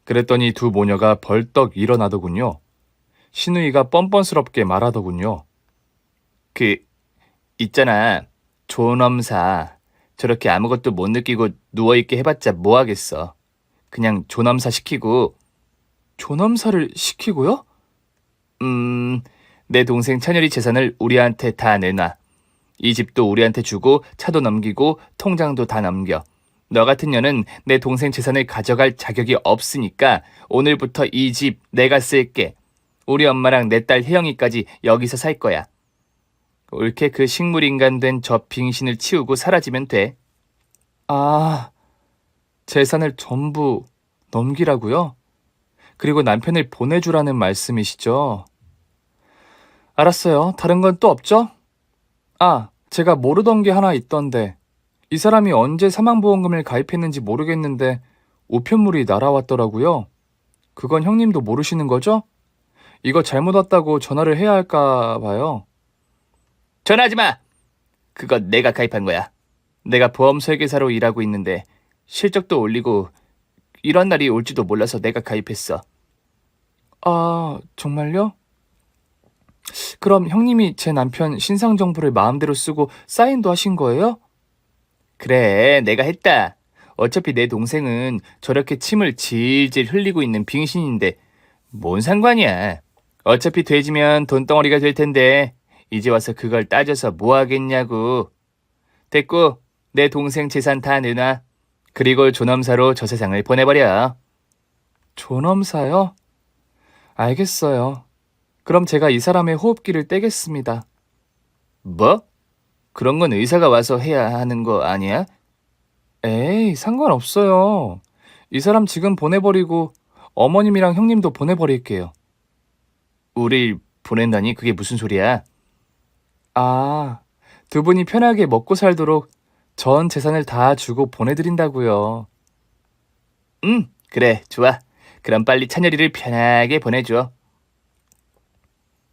그랬더니 두 모녀가 벌떡 일어나더군요. 신우이가 뻔뻔스럽게 말하더군요. 있잖아. 존엄사. 저렇게 아무것도 못 느끼고 누워있게 해봤자 뭐하겠어. 그냥 존엄사 시키고, 존엄사를 시키고요? 내 동생 찬열이 재산을 우리한테 다 내놔. 이 집도 우리한테 주고 차도 넘기고 통장도 다 넘겨. 너 같은 년은 내 동생 재산을 가져갈 자격이 없으니까 오늘부터 이 집 내가 쓸게. 우리 엄마랑 내 딸 혜영이까지 여기서 살 거야. 옳게 그 식물인간 된 저 빙신을 치우고 사라지면 돼. 아, 재산을 전부 넘기라고요? 그리고 남편을 보내주라는 말씀이시죠? 알았어요. 다른 건 또 없죠? 아, 제가 모르던 게 하나 있던데 이 사람이 언제 사망보험금을 가입했는지 모르겠는데 우편물이 날아왔더라고요. 그건 형님도 모르시는 거죠? 이거 잘못 왔다고 전화를 해야 할까 봐요. 전화하지 마. 그거 내가 가입한 거야. 내가 보험 설계사로 일하고 있는데 실적도 올리고 이런 날이 올지도 몰라서 내가 가입했어. 아, 정말요? 그럼 형님이 제 남편 신상 정보를 마음대로 쓰고 사인도 하신 거예요? 그래, 내가 했다. 어차피 내 동생은 저렇게 침을 질질 흘리고 있는 빙신인데 뭔 상관이야. 어차피 돼지면 돈덩어리가 될 텐데 이제 와서 그걸 따져서 뭐 하겠냐고. 됐고, 내 동생 재산 다 내놔. 그리고 존엄사로 저 세상을 보내버려. 존엄사요? 알겠어요. 그럼 제가 이 사람의 호흡기를 떼겠습니다. 뭐? 그런 건 의사가 와서 해야 하는 거 아니야? 에이, 상관없어요. 이 사람 지금 보내버리고 어머님이랑 형님도 보내버릴게요. 우릴 보낸다니 그게 무슨 소리야? 아, 두 분이 편하게 먹고 살도록 전 재산을 다 주고 보내드린다고요. 그래, 좋아. 그럼 빨리 찬열이를 편하게 보내줘.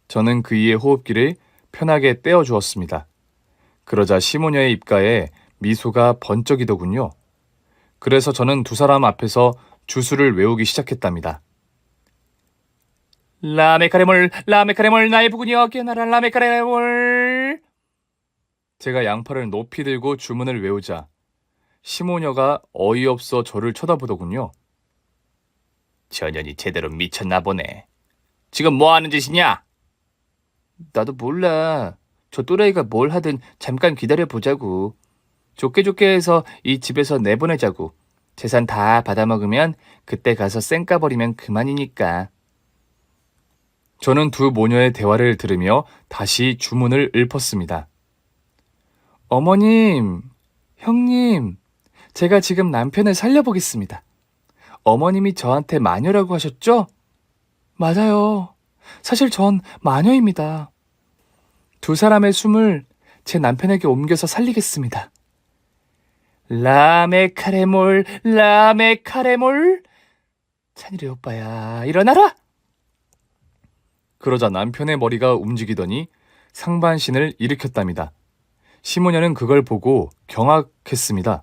저는 그이의 호흡기를 편하게 떼어주었습니다. 그러자 시모녀의 입가에 미소가 번쩍이더군요. 그래서 저는 두 사람 앞에서 주술을 외우기 시작했답니다. 라메카레몰, 라메카레몰, 나의 부군이여 깨어나라, 라메카레몰. 제가 양팔을 높이 들고 주문을 외우자 시모녀가 어이없어 저를 쳐다보더군요. 저 년이 제대로 미쳤나 보네. 지금 뭐 하는 짓이냐? 나도 몰라. 저 또라이가 뭘 하든 잠깐 기다려보자고. 좋게 좋게 해서 이 집에서 내보내자고. 재산 다 받아먹으면 그때 가서 쌩까 버리면 그만이니까. 저는 두 모녀의 대화를 들으며 다시 주문을 읊었습니다. 어머님, 형님, 제가 지금 남편을 살려보겠습니다. 어머님이 저한테 마녀라고 하셨죠? 맞아요. 사실 전 마녀입니다. 두 사람의 숨을 제 남편에게 옮겨서 살리겠습니다. 라메카레몰, 라메카레몰. 찬일이 오빠야, 일어나라. 그러자 남편의 머리가 움직이더니 상반신을 일으켰답니다. 시모녀는 그걸 보고 경악했습니다.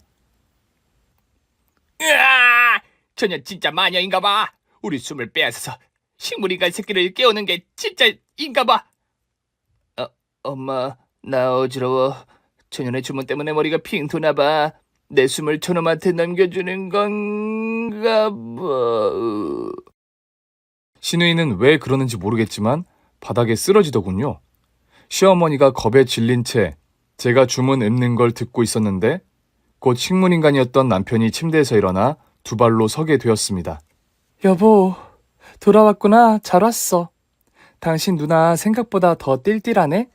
으아! 저년 진짜 마녀인가 봐. 우리 숨을 빼앗아서 식물인간 새끼를 깨우는 게 진짜인가 봐. 엄마, 나 어지러워. 저년의 주문 때문에 머리가 핑 도나 봐. 내 숨을 저놈한테 넘겨주는 건가 봐. 신우이는 왜 그러는지 모르겠지만 바닥에 쓰러지더군요. 시어머니가 겁에 질린 채 제가 주문 읊는 걸 듣고 있었는데 곧 식물인간이었던 남편이 침대에서 일어나 두 발로 서게 되었습니다. 여보, 돌아왔구나. 잘 왔어. 당신 누나 생각보다 더 띨띨하네?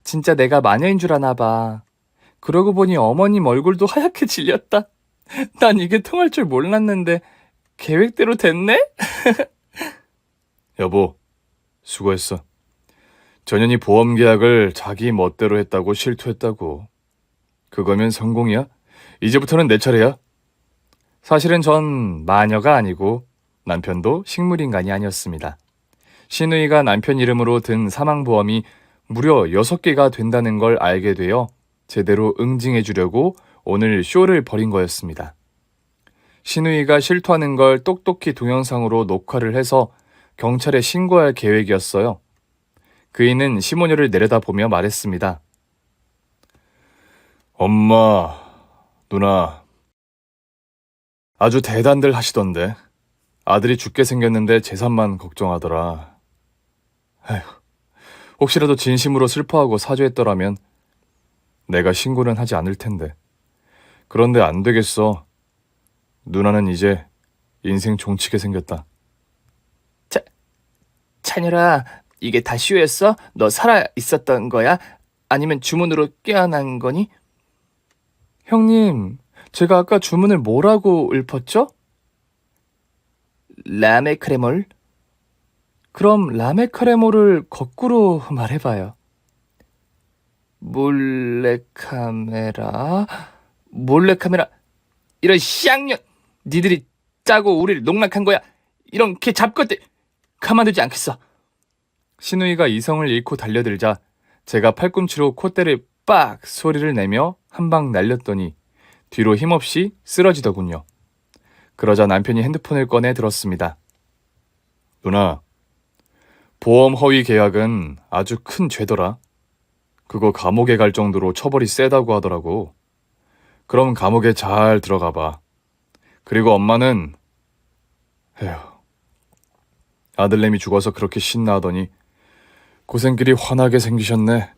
진짜 내가 마녀인 줄 아나 봐. 그러고 보니 어머님 얼굴도 하얗게 질렸다. 난 이게 통할 줄 몰랐는데 계획대로 됐네? 여보, 수고했어. 전현이 보험 계약을 자기 멋대로 했다고 실토했다고. 그거면 성공이야? 이제부터는 내 차례야. 사실은 전 마녀가 아니고 남편도 식물인간이 아니었습니다. 신우이가 남편 이름으로 든 사망보험이 무려 6개가 된다는 걸 알게 되어 제대로 응징해 주려고 오늘 쇼를 벌인 거였습니다. 신우이가 실토하는 걸 똑똑히 동영상으로 녹화를 해서 경찰에 신고할 계획이었어요. 그이는 시모녀를 내려다보며 말했습니다. 엄마, 누나, 아주 대단들 하시던데. 아들이 죽게 생겼는데 재산만 걱정하더라. 에휴, 혹시라도 진심으로 슬퍼하고 사죄했더라면 내가 신고는 하지 않을 텐데. 그런데 안 되겠어. 누나는 이제 인생 종치게 생겼다. 찬열아, 이게 다 쇼였어? 너 살아 있었던 거야? 아니면 주문으로 깨어난 거니? 형님, 제가 아까 주문을 뭐라고 읊었죠? 라메크레몰? 그럼 라메크레몰을 거꾸로 말해봐요. 몰래카메라? 이런 쌍년! 니들이 짜고 우리를 농락한 거야. 이런 개 잡것들! 가만두지 않겠어. 신우이가 이성을 잃고 달려들자 제가 팔꿈치로 콧대를 빡 소리를 내며 한 방 날렸더니 뒤로 힘없이 쓰러지더군요. 그러자 남편이 핸드폰을 꺼내 들었습니다. 누나, 보험 허위 계약은 아주 큰 죄더라. 그거 감옥에 갈 정도로 처벌이 세다고 하더라고. 그럼 감옥에 잘 들어가 봐. 그리고 엄마는 에휴, 아들내미 죽어서 그렇게 신나하더니 고생길이 환하게 생기셨네.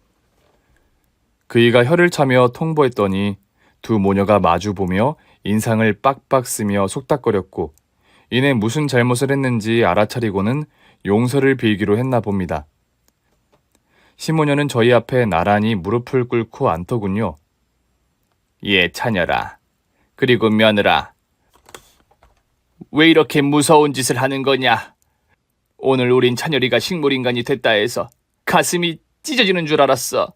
그이가 혀를 차며 통보했더니 두 모녀가 마주보며 인상을 빡빡 쓰며 속닥거렸고 이내 무슨 잘못을 했는지 알아차리고는 용서를 빌기로 했나 봅니다. 시모녀는 저희 앞에 나란히 무릎을 꿇고 앉더군요. 예, 차녀라. 그리고 며느라. 왜 이렇게 무서운 짓을 하는 거냐? 오늘 우린 찬열이가 식물인간이 됐다 해서 가슴이 찢어지는 줄 알았어.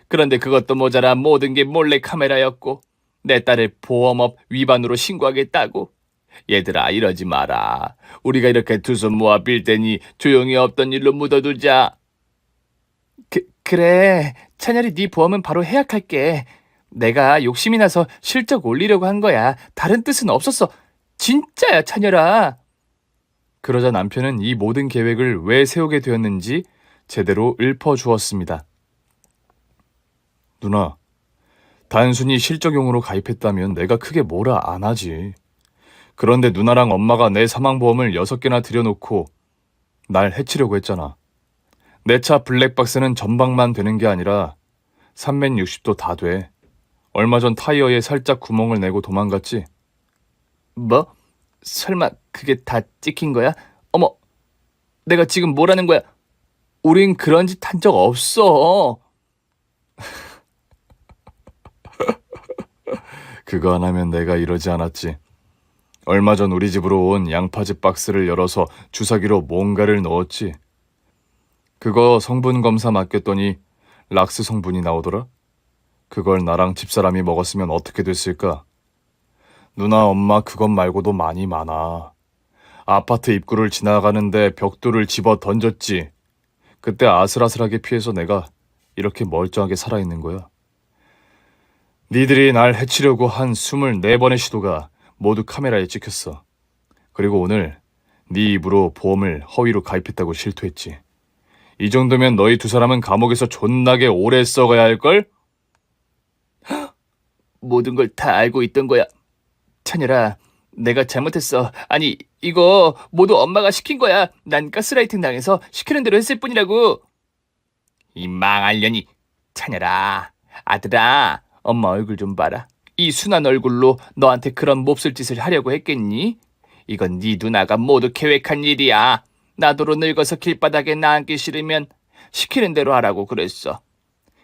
그런데 그것도 모자라 모든 게 몰래카메라였고 내 딸을 보험업 위반으로 신고하겠다고. 얘들아, 이러지 마라. 우리가 이렇게 두 손 모아 빌 테니 조용히 없던 일로 묻어두자. 그래. 찬열이 네 보험은 바로 해약할게. 내가 욕심이 나서 실적 올리려고 한 거야. 다른 뜻은 없었어. 진짜야, 찬열아. 그러자 남편은 이 모든 계획을 왜 세우게 되었는지 제대로 읊어주었습니다. 누나, 단순히 실적용으로 가입했다면 내가 크게 뭐라 안 하지. 그런데 누나랑 엄마가 내 사망보험을 6개나 들여놓고 날 해치려고 했잖아. 내 차 블랙박스는 전방만 되는 게 아니라 360도 다 돼. 얼마 전 타이어에 살짝 구멍을 내고 도망갔지. 뭐? 설마 그게 다 찍힌 거야? 어머, 내가 지금 뭐라는 거야? 우린 그런 짓 한 적 없어. 그거 안 하면 내가 이러지 않았지. 얼마 전 우리 집으로 온 양파즙 박스를 열어서 주사기로 뭔가를 넣었지. 그거 성분 검사 맡겼더니 락스 성분이 나오더라. 그걸 나랑 집사람이 먹었으면 어떻게 됐을까? 누나, 엄마 그것 말고도 많이 많아. 아파트 입구를 지나가는데 벽돌을 집어 던졌지. 그때 아슬아슬하게 피해서 내가 이렇게 멀쩡하게 살아있는 거야. 니들이 날 해치려고 한 24번의 시도가 모두 카메라에 찍혔어. 그리고 오늘 네 입으로 보험을 허위로 가입했다고 실토했지. 이 정도면 너희 두 사람은 감옥에서 존나게 오래 썩어야 할걸? 모든 걸 다 알고 있던 거야. 찬열아, 내가 잘못했어. 아니, 이거 모두 엄마가 시킨 거야. 난 가스라이팅 당해서 시키는 대로 했을 뿐이라고. 이 망할년이. 찬열아, 아들아, 엄마 얼굴 좀 봐라. 이 순한 얼굴로 너한테 그런 몹쓸 짓을 하려고 했겠니? 이건 네 누나가 모두 계획한 일이야. 나더러 늙어서 길바닥에 나앉기 싫으면 시키는 대로 하라고 그랬어.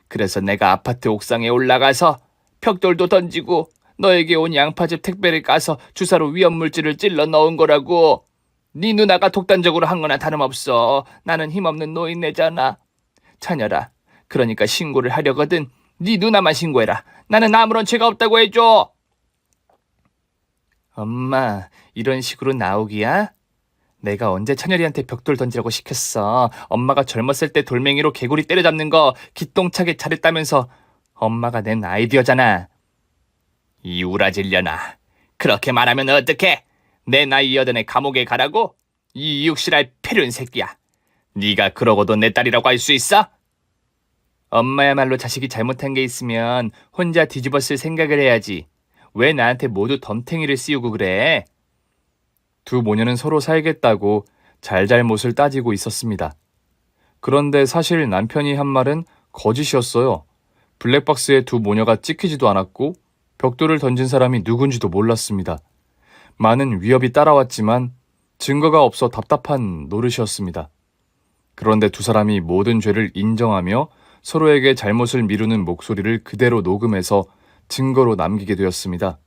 그래서 내가 아파트 옥상에 올라가서 벽돌도 던지고 너에게 온 양파즙 택배를 까서 주사로 위험물질을 찔러 넣은 거라고. 네 누나가 독단적으로 한 거나 다름없어. 나는 힘없는 노인네잖아. 찬열아, 그러니까 신고를 하려거든 네 누나만 신고해라. 나는 아무런 죄가 없다고 해줘. 엄마, 이런 식으로 나오기야? 내가 언제 찬열이한테 벽돌 던지라고 시켰어. 엄마가 젊었을 때 돌멩이로 개구리 때려잡는 거 기똥차게 잘했다면서. 엄마가 낸 아이디어잖아. 이 우라질려나. 그렇게 말하면 어떡해? 내 나이 여든에 감옥에 가라고? 이 이육실할 패륜 새끼야. 네가 그러고도 내 딸이라고 할 수 있어? 엄마야말로 자식이 잘못한 게 있으면 혼자 뒤집어 쓸 생각을 해야지. 왜 나한테 모두 덤탱이를 씌우고 그래? 두 모녀는 서로 살겠다고 잘잘못을 따지고 있었습니다. 그런데 사실 남편이 한 말은 거짓이었어요. 블랙박스에 두 모녀가 찍히지도 않았고 벽돌을 던진 사람이 누군지도 몰랐습니다. 많은 위협이 따라왔지만 증거가 없어 답답한 노릇이었습니다. 그런데 두 사람이 모든 죄를 인정하며 서로에게 잘못을 미루는 목소리를 그대로 녹음해서 증거로 남기게 되었습니다.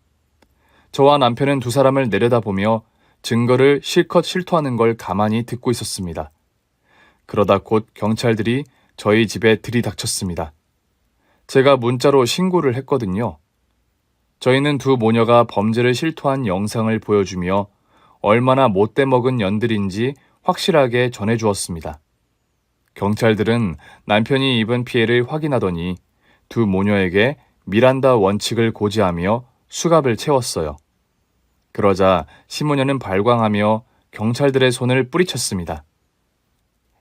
저와 남편은 두 사람을 내려다보며 증거를 실컷 실토하는 걸 가만히 듣고 있었습니다. 그러다 곧 경찰들이 저희 집에 들이닥쳤습니다. 제가 문자로 신고를 했거든요. 저희는 두 모녀가 범죄를 실토한 영상을 보여주며 얼마나 못돼 먹은 년들인지 확실하게 전해주었습니다. 경찰들은 남편이 입은 피해를 확인하더니 두 모녀에게 미란다 원칙을 고지하며 수갑을 채웠어요. 그러자 시모녀는 발광하며 경찰들의 손을 뿌리쳤습니다.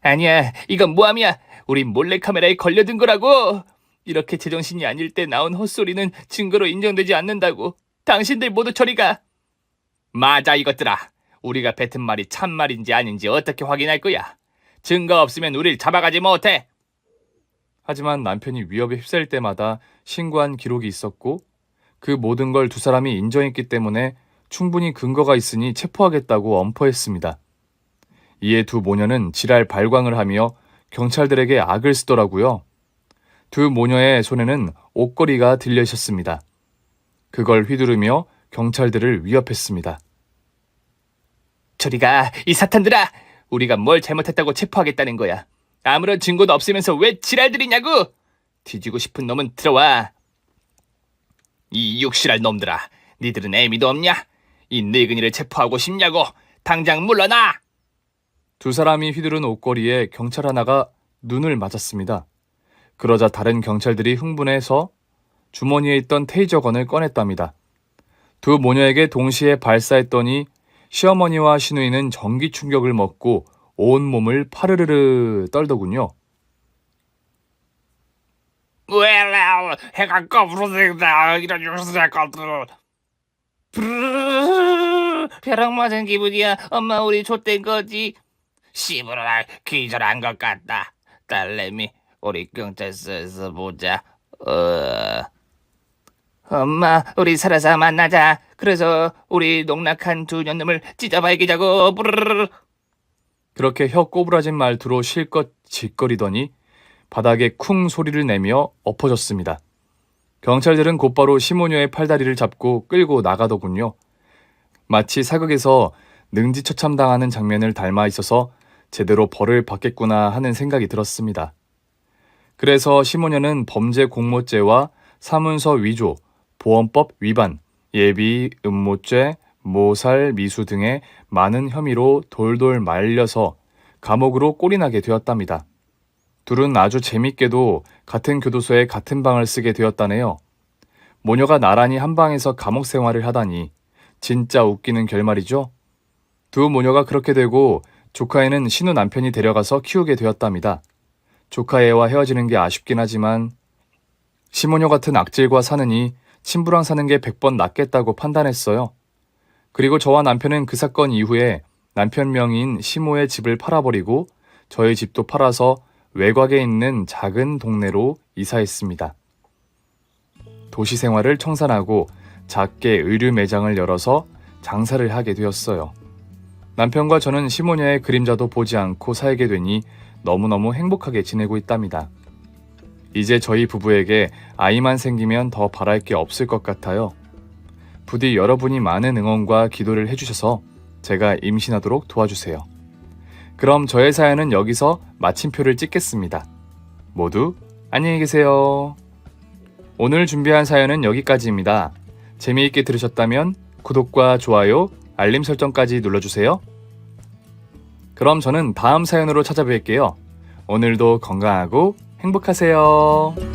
아니야, 이건 모함이야. 우리 몰래카메라에 걸려든 거라고. 이렇게 제정신이 아닐 때 나온 헛소리는 증거로 인정되지 않는다고. 당신들 모두 저리 가. 맞아, 이것들아. 우리가 뱉은 말이 참말인지 아닌지 어떻게 확인할 거야. 증거 없으면 우릴 잡아가지 못해. 하지만 남편이 위협에 휩싸일 때마다 신고한 기록이 있었고 그 모든 걸 두 사람이 인정했기 때문에 충분히 근거가 있으니 체포하겠다고 엄포했습니다. 이에 두 모녀는 지랄 발광을 하며 경찰들에게 악을 쓰더라고요. 두 모녀의 손에는 옷걸이가 들려 있었습니다. 그걸 휘두르며 경찰들을 위협했습니다. 저리 가, 이 사탄들아. 우리가 뭘 잘못했다고 체포하겠다는 거야. 아무런 증거도 없으면서 왜 지랄들이냐고. 뒤지고 싶은 놈은 들어와. 이 육실할 놈들아, 니들은 애미도 없냐? 이 늙은이를 체포하고 싶냐고. 당장 물러나. 두 사람이 휘두른 옷걸이에 경찰 하나가 눈을 맞았습니다. 그러자 다른 경찰들이 흥분해서 주머니에 있던 테이저건을 꺼냈답니다. 두 모녀에게 동시에 발사했더니 시어머니와 시누이는 전기 충격을 먹고 온몸을 파르르르 떨더군요. 왜 해가 거꾸로 된다. 이런 육실할 것들. 벼락 맞은 기분이야. 엄마, 우리 좆된 거지. 씨부라, 기절한 것 같다. 딸내미, 우리 경찰서에서 보자. 엄마, 우리 살아서 만나자. 그래서 우리 농락한 두 년놈을 찢어봐야겠자고. 그렇게 혀 꼬부라진 말투로 실컷 짓거리더니 바닥에 쿵 소리를 내며 엎어졌습니다. 경찰들은 곧바로 시모녀의 팔다리를 잡고 끌고 나가더군요. 마치 사극에서 능지처참당하는 장면을 닮아 있어서 제대로 벌을 받겠구나 하는 생각이 들었습니다. 그래서 시모녀는 범죄 공모죄와 사문서 위조, 보험법 위반, 예비 음모죄, 모살, 미수 등의 많은 혐의로 돌돌 말려서 감옥으로 꼴이나게 되었답니다. 둘은 아주 재밌게도 같은 교도소에 같은 방을 쓰게 되었다네요. 모녀가 나란히 한 방에서 감옥 생활을 하다니 진짜 웃기는 결말이죠. 두 모녀가 그렇게 되고 조카애는 신우 남편이 데려가서 키우게 되었답니다. 조카애와 헤어지는 게 아쉽긴 하지만 시모녀 같은 악질과 사느니 친부랑 사는 게 100번 낫겠다고 판단했어요. 그리고 저와 남편은 그 사건 이후에 남편 명의인 시모의 집을 팔아버리고 저희 집도 팔아서 외곽에 있는 작은 동네로 이사했습니다. 도시 생활을 청산하고 작게 의류 매장을 열어서 장사를 하게 되었어요. 남편과 저는 시모니아의 그림자도 보지 않고 살게 되니 너무너무 행복하게 지내고 있답니다. 이제 저희 부부에게 아이만 생기면 더 바랄 게 없을 것 같아요. 부디 여러분이 많은 응원과 기도를 해주셔서 제가 임신하도록 도와주세요. 그럼 저의 사연은 여기서 마침표를 찍겠습니다. 모두 안녕히 계세요. 오늘 준비한 사연은 여기까지입니다. 재미있게 들으셨다면 구독과 좋아요, 알림 설정까지 눌러주세요. 그럼 저는 다음 사연으로 찾아뵐게요. 오늘도 건강하고 행복하세요.